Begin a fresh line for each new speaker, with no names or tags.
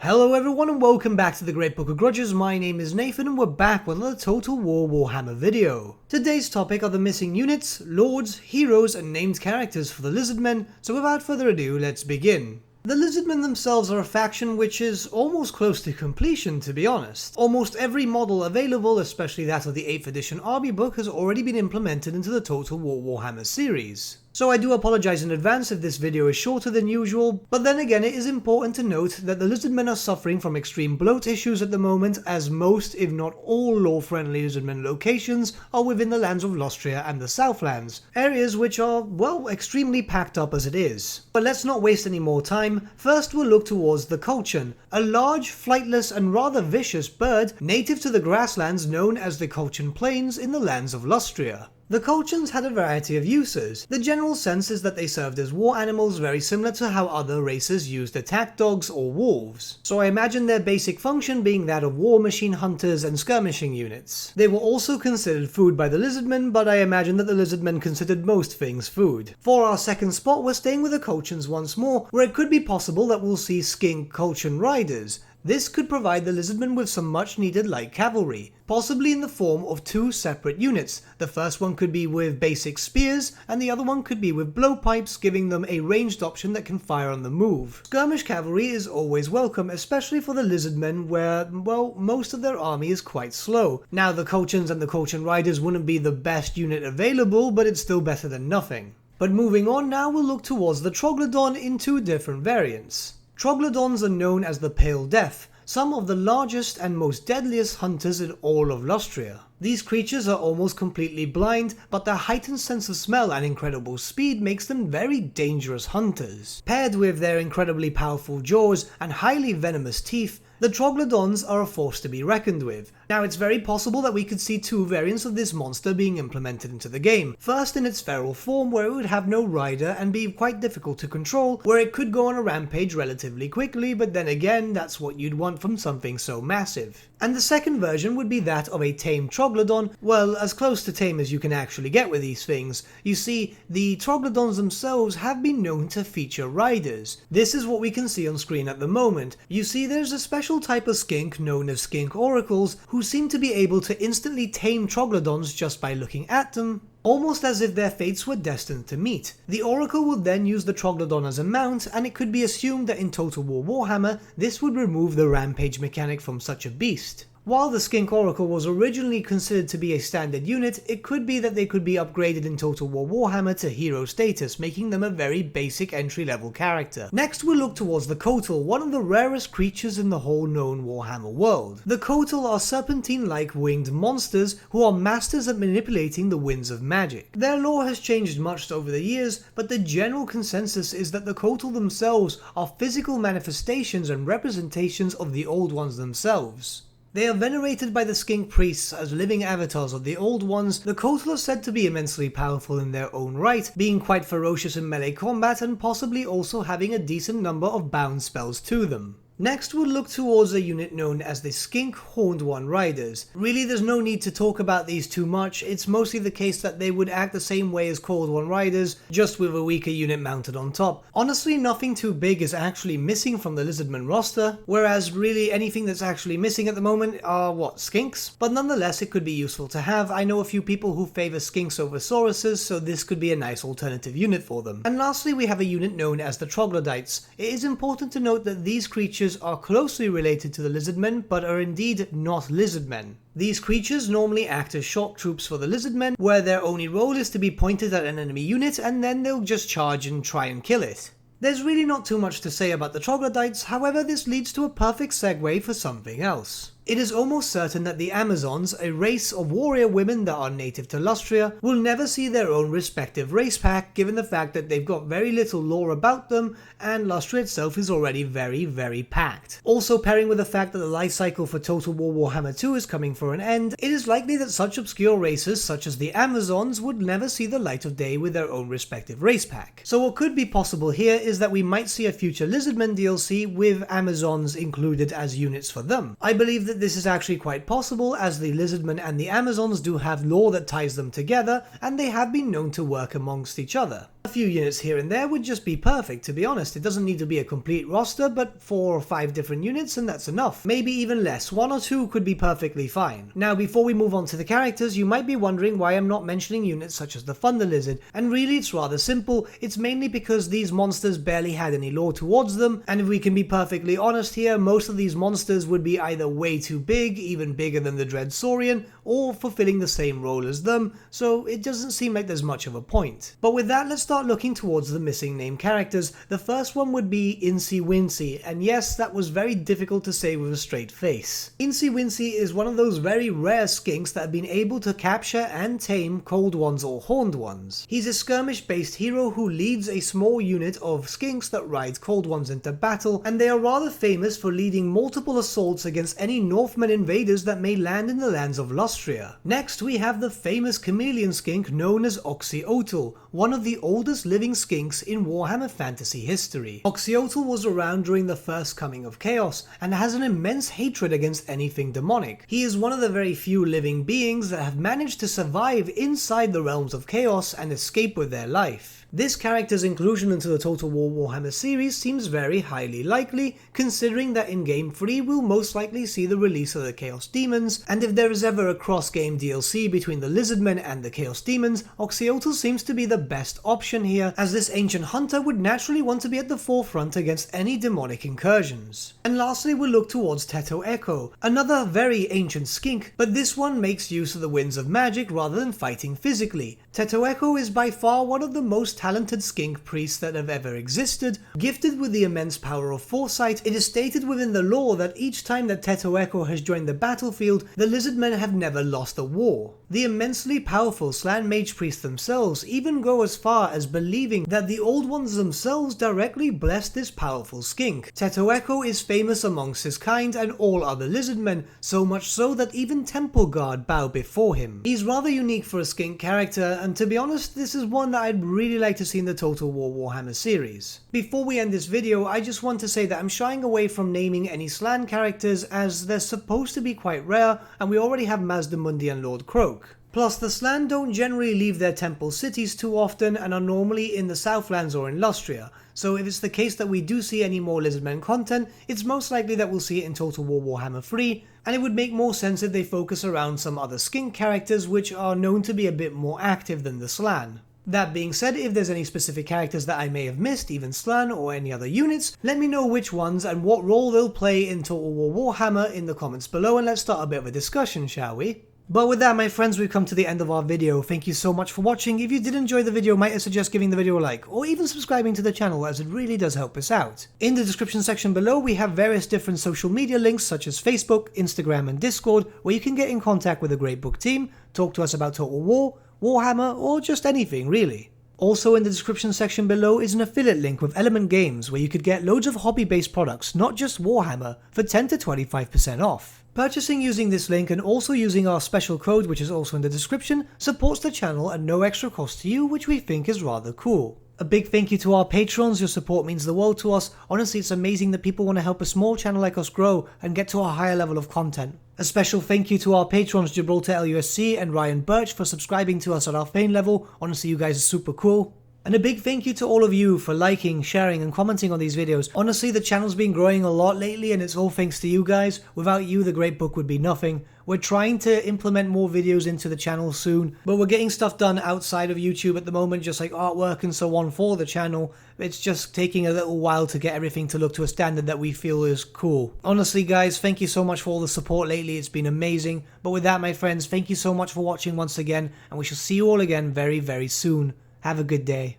Hello everyone and welcome back to the Great Book of Grudges. My name is Nathan and we're back with another Total War Warhammer video. Today's topic are the missing units, lords, heroes and named characters for the Lizardmen, so without further ado, let's begin. The Lizardmen themselves are a faction which is almost close to completion, to be honest. Almost every model available, especially that of the 8th edition army book, has already been implemented into the Total War Warhammer series. So I do apologize in advance if this video is shorter than usual, but then again it is important to note that the Lizardmen are suffering from extreme bloat issues at the moment, as most, if not all, lore-friendly Lizardmen locations are within the lands of Lostria and the Southlands, areas which are, well, extremely packed up as it is. But let's not waste any more time. First we'll look towards the Cochin, a large, flightless and rather vicious bird native to the grasslands known as the Cochin Plains in the lands of Lostria. The Cochins had a variety of uses. The general sense is that they served as war animals, very similar to how other races used attack dogs or wolves. So I imagine their basic function being that of war machine hunters and skirmishing units. They were also considered food by the Lizardmen, but I imagine that the Lizardmen considered most things food. For our second spot, we're staying with the Cochins once more, where it could be possible that we'll see Skink Cochin riders. This could provide the Lizardmen with some much needed light cavalry, possibly in the form of two separate units. The first one could be with basic spears, and the other one could be with blowpipes, giving them a ranged option that can fire on the move. Skirmish cavalry is always welcome, especially for the Lizardmen where, well, most of their army is quite slow. Now the Cochins and the Cochin riders wouldn't be the best unit available, but it's still better than nothing. But moving on now, we'll look towards the Troglodon in two different variants. Troglodons are known as the Pale Death, some of the largest and most deadliest hunters in all of Lostria. These creatures are almost completely blind, but their heightened sense of smell and incredible speed makes them very dangerous hunters. Paired with their incredibly powerful jaws and highly venomous teeth, the Troglodons are a force to be reckoned with. Now it's very possible that we could see two variants of this monster being implemented into the game. First in its feral form, where it would have no rider and be quite difficult to control, where it could go on a rampage relatively quickly, but then again that's what you'd want from something so massive. And the second version would be that of a tame Troglodon, well, as close to tame as you can actually get with these things. You see, the Troglodons themselves have been known to feature riders. This is what we can see on screen at the moment. You see, there's a special type of skink known as skink oracles who seem to be able to instantly tame Troglodons just by looking at them, almost as if their fates were destined to meet. The Oracle would then use the Troglodon as a mount, and it could be assumed that in Total War Warhammer, this would remove the rampage mechanic from such a beast. While the Skink Oracle was originally considered to be a standard unit, it could be that they could be upgraded in Total War Warhammer to hero status, making them a very basic entry-level character. Next we'll look towards the Kotal, one of the rarest creatures in the whole known Warhammer world. The Kotal are serpentine-like winged monsters who are masters at manipulating the winds of magic. Their lore has changed much over the years, but the general consensus is that the Kotal themselves are physical manifestations and representations of the Old Ones themselves. They are venerated by the Skink priests as living avatars of the Old Ones. The Kotal are said to be immensely powerful in their own right, being quite ferocious in melee combat and possibly also having a decent number of bound spells to them. Next we'll look towards a unit known as the Skink Horned One Riders. Really there's no need to talk about these too much, it's mostly the case that they would act the same way as Horned One Riders, just with a weaker unit mounted on top. Honestly, nothing too big is actually missing from the Lizardmen roster, whereas really anything that's actually missing at the moment are, skinks? But nonetheless it could be useful to have. I know a few people who favour skinks over sauruses, so this could be a nice alternative unit for them. And lastly we have a unit known as the Troglodytes. It is important to note that these creatures are closely related to the Lizardmen, but are indeed not Lizardmen. These creatures normally act as shock troops for the Lizardmen, where their only role is to be pointed at an enemy unit and then they'll just charge and try and kill it. There's really not too much to say about the Troglodytes, however this leads to a perfect segue for something else. It is almost certain that the Amazons, a race of warrior women that are native to Lostria, will never see their own respective race pack, given the fact that they've got very little lore about them and Lostria itself is already very packed. Also pairing with the fact that the life cycle for Total War Warhammer 2 is coming for an end, it is likely that such obscure races such as the Amazons would never see the light of day with their own respective race pack. So what could be possible here is that we might see a future Lizardmen DLC with Amazons included as units for them. I believe that this is actually quite possible, as the Lizardmen and the Amazons do have lore that ties them together and they have been known to work amongst each other. A few units here and there would just be perfect, to be honest. It doesn't need to be a complete roster, but 4 or 5 different units and that's enough. Maybe even less, 1 or 2 could be perfectly fine. Now before we move on to the characters, you might be wondering why I'm not mentioning units such as the Thunder Lizard, and really it's rather simple. It's mainly because these monsters barely had any lore towards them, and if we can be perfectly honest here, most of these monsters would be either way too big, even bigger than the Dread Saurian, or fulfilling the same role as them, so it doesn't seem like there's much of a point. But with that, let's start looking towards the missing name characters. The first one would be Incy Wincy, and yes, that was very difficult to say with a straight face. Incy Wincy is one of those very rare skinks that have been able to capture and tame cold ones or horned ones. He's a skirmish-based hero who leads a small unit of skinks that ride cold ones into battle, and they are rather famous for leading multiple assaults against any Northmen invaders that may land in the lands of Lustria. Next, we have the famous chameleon skink known as Oxy OToole, one of the oldest living skinks in Warhammer fantasy history. Oxy OToole was around during the first coming of Chaos, and has an immense hatred against anything demonic. He is one of the very few living beings that have managed to survive inside the realms of Chaos and escape with their life. This character's inclusion into the Total War Warhammer series seems very highly likely, considering that in Game 3 we'll most likely see the release of the Chaos Demons, and if there is ever a cross-game DLC between the Lizardmen and the Chaos Demons, Oxy OToole seems to be the best option here, as this ancient hunter would naturally want to be at the forefront against any demonic incursions. And lastly, we'll look towards Teto Ekko, another very ancient skink, but this one makes use of the winds of magic rather than fighting physically. Teto Ekko is by far one of the most talented skink priests that have ever existed. Gifted with the immense power of foresight, it is stated within the lore that each time that Teto Ekko has joined the battlefield, the Lizardmen have never lost a war. The immensely powerful Slan Mage priests themselves even go as far as believing that the Old Ones themselves directly blessed this powerful skink. Teto Ekko is famous amongst his kind and all other Lizardmen, so much so that even Temple Guard bow before him. He's rather unique for a skink character, and to be honest, this is one that I'd really like to see in the Total War Warhammer series. Before we end this video, I just want to say that I'm shying away from naming any Slan characters as they're supposed to be quite rare, and we already have Mazdamundi and Lord Croak. Plus, the Slan don't generally leave their temple cities too often and are normally in the Southlands or in Lustria, so if it's the case that we do see any more Lizardmen content, it's most likely that we'll see it in Total War Warhammer 3, and it would make more sense if they focus around some other skink characters which are known to be a bit more active than the Slan. That being said, if there's any specific characters that I may have missed, even Slan or any other units, let me know which ones and what role they'll play in Total War Warhammer in the comments below, and let's start a bit of a discussion, shall we? But with that, my friends, we've come to the end of our video. Thank you so much for watching. If you did enjoy the video, might I suggest giving the video a like, or even subscribing to the channel, as it really does help us out. In the description section below, we have various different social media links such as Facebook, Instagram and Discord, where you can get in contact with the Great Book team, talk to us about Total War, Warhammer, or just anything really. Also in the description section below is an affiliate link with Element Games, where you could get loads of hobby-based products, not just Warhammer, for 10 to 25% off. Purchasing using this link and also using our special code, which is also in the description, supports the channel at no extra cost to you, which we think is rather cool. A big thank you to our patrons. Your support means the world to us. Honestly, it's amazing that people want to help a small channel like us grow and get to a higher level of content. A special thank you to our patrons Gibraltar LUSC and Ryan Bertsche for subscribing to us at our Fane level. Honestly, you guys are super cool. And a big thank you to all of you for liking, sharing and commenting on these videos. Honestly, the channel's been growing a lot lately and it's all thanks to you guys. Without you, the Great Book would be nothing. We're trying to implement more videos into the channel soon, but we're getting stuff done outside of YouTube at the moment, just like artwork and so on for the channel. It's just taking a little while to get everything to look to a standard that we feel is cool. Honestly guys, thank you so much for all the support lately, it's been amazing. But with that, my friends, thank you so much for watching once again, and we shall see you all again very, very soon. Have a good day.